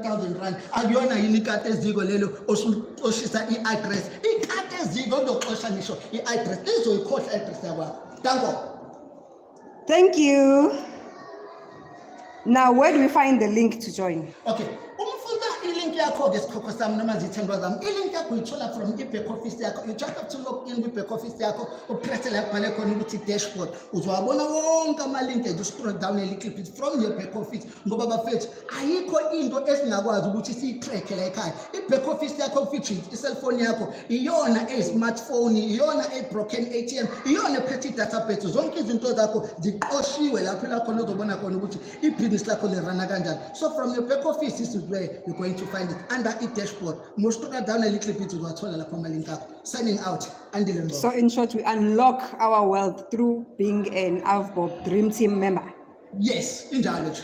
1,000 rand akuyona yini ikati eziko lelo osuxoshisa i-address ikati eziko ndoxosha ngisho i-address izoyikhohlwa i-address yakwakho. Danko. Thank you. Now, where do we find the link to join? Okay. Link yakho ke sikhokho sami noma zithendwa zami ilink yakho uyithola from i-back office yakho. You just have to log in kwi-back office yakho upress la kubhale khona ukuthi dashboard uzowabona wonke ama-link and scroll down a little bit from your back office ngoba bafethu ayikho into esingakwazi ukuthi siyi-track la ekhaya. I-back office yakho featured i-cellphone yakho iyona e-smartphone iyona e-broken ATM iyona ephethe i-database zonke izinto zakho ziqoshiwe lapho la khona uzobona khona ukuthi ibhizinisi lakho lirana kanjani. So from your back office this is where you're going to find it under a dashboard. Most scroll down a little bit signing out. So in short, we unlock our wealth through being an Avbob Dream Team member. Yes, in knowledge.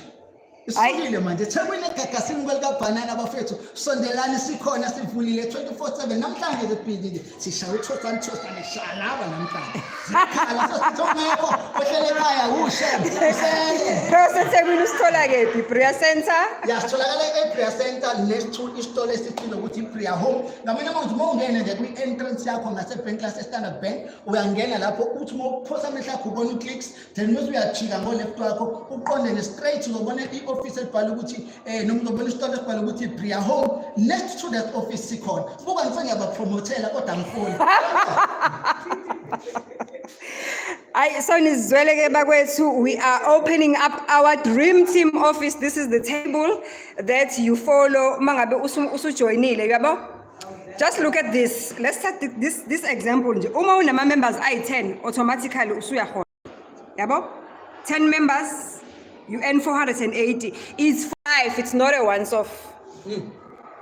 Isifile manje themile gagasini kwelikaBhanana bafethu sondelani sikhona sivulile 24/7 namhlanje lebhilile sishaya uthosana shalaba namhlanje sikhala sosithongeko ohlele ekhaya ushem Prosetemini usithola kephi Bria Center? Yasitholakala eBria Center next to isitolo esithile ukuthi iBria Home. Ngamanye amazwi mawungena nje kwi-entrance yakho ngasebank lase-Standard Bank uyangena lapho uthi mawuphosa amehlo akho ubona i-clicks then mase uyajika ngo-left wakho uqonde straight uzobona i-office elibhala ukuthi noma uzobona isitolo esibhala ukuthi Bria Home. Next to that office sikhona buka ngifike ngiyabapromotela kodwa ngifuni So nizweleke bakwethu, we are opening up our Dream Team office. This is the table that you follow mangabe usujoinile yabo. Just look at this. Let's start this example nje. Uma unama members ayi-10 automatically usuyakhona. Yabo? 10 members you earn 480. It's for life, it's not a once off.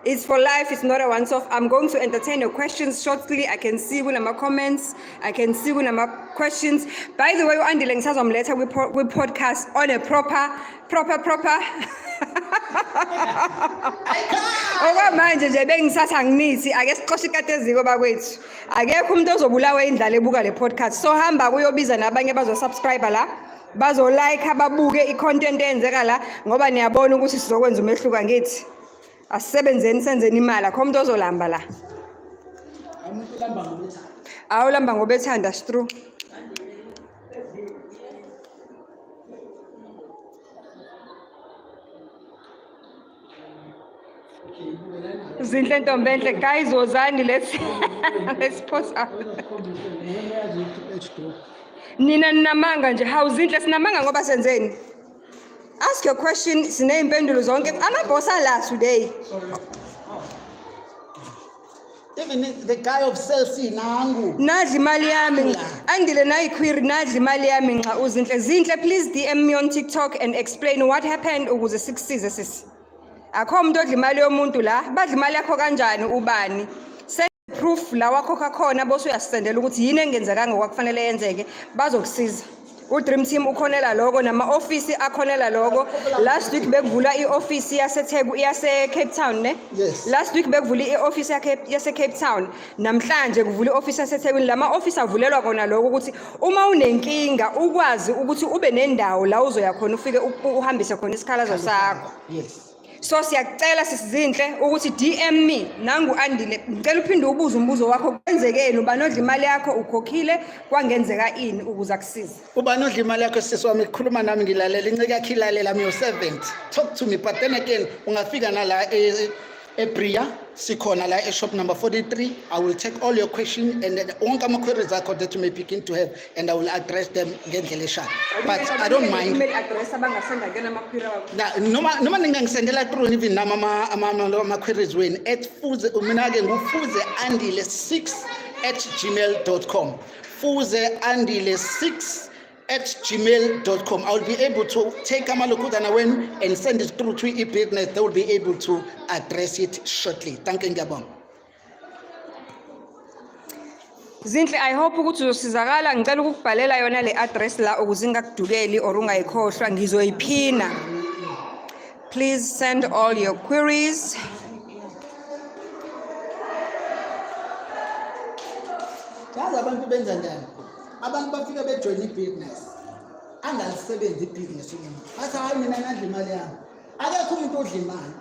It's for life, it's not a once-off. I'm going to entertain your questions shortly. I can see when my comments, I can see when my questions. By the way, Andile ngisazomletha we podcast on a proper. Okwamanje nje bengisatha nginithi ake siqoshe ikati eziko bakwethu. Akekho umuntu ozobulawa indlala ebuka le podcast. So hamba kuyobiza nabanye bazosubscribe la. Bazo like ababuke i-content eyenzeka la ngoba niyabona ukuthi sizokwenza umehluko ngithi. Asebenzeni senzeni imali akho umuntu ozolamba la. Awulamba ngobethanda stru. Zinhle ntombenhle guys wozani let's pause up. Nina ninamanga nje how zinhle sinamanga ngoba senzeni. Ask your question, sineyimpendulo zonke. Amaboss ala today. Even the guy of Chelsea nangu. Nadli imali yami. Andile nayi query nadli imali yami nxa uzinhle. Zinhle please DM me on TikTok and explain what happened ukuze sikusize sisi. Akho umuntu odla imali yomuntu la. Badla imali yakho kanjani ubani? Send proof la wakhokha khona bose uyasendela ukuthi yini engenzekanga okwakufanele yenzeke bazokusiza. Dream Team ukhonela logo nama office akhonela logo. Last week bekuvula i-office yase Cape Town ne? Yes. Last week bekuvula i-office yase Cape Town. Namhlanje kuvula i-office yase Thekwini. Lama office avulelwa kona lokho ukuthi uma unenkinga ukwazi ukuthi ube nendawo la uzoya khona ufike uhambise khona isikhalazo sakho. Yes. So siyacela sisizinhle ukuthi DM me nangu Andile ngicela uphinde ubuze umbuzo wakho kwenzekeni ubani odla imali yakho ukhokhile kwangenzeka ini ukuze akusize ubani odla imali yakho sisi wami ukukhuluma nami ngilalela inceke yakhe ilalela I'm your servant talk to me but then again ungafika nala eBria sikhona la shop number 43 I will take all your questions and onke ama queries akho that you may begin to have and I will address them ngendlela eshaka but I don't mind email address abangasenda kena ama query wakho noma ningangisendela through even ama queries wenu @fuze mina ke ngufuze andile 6@gmail.com fuzeandile6@gmail.com. I will be able to take amalokudana when and send it through to e-business. They will be able to address it shortly. Thank you, Ngiyabonga. Zinhle I hope ukuthi uzosizakala ngicela ukubhalela yona le address la ukuze ngakudukeli or ungayikhohlwa ngizoyiphina. Please send all your queries. Yazi abantu benza njani? Abantu bafika bejoin i-business angalisebenzi i-business bathi hayi mina ngadla imali yami akekho umuntu odla imali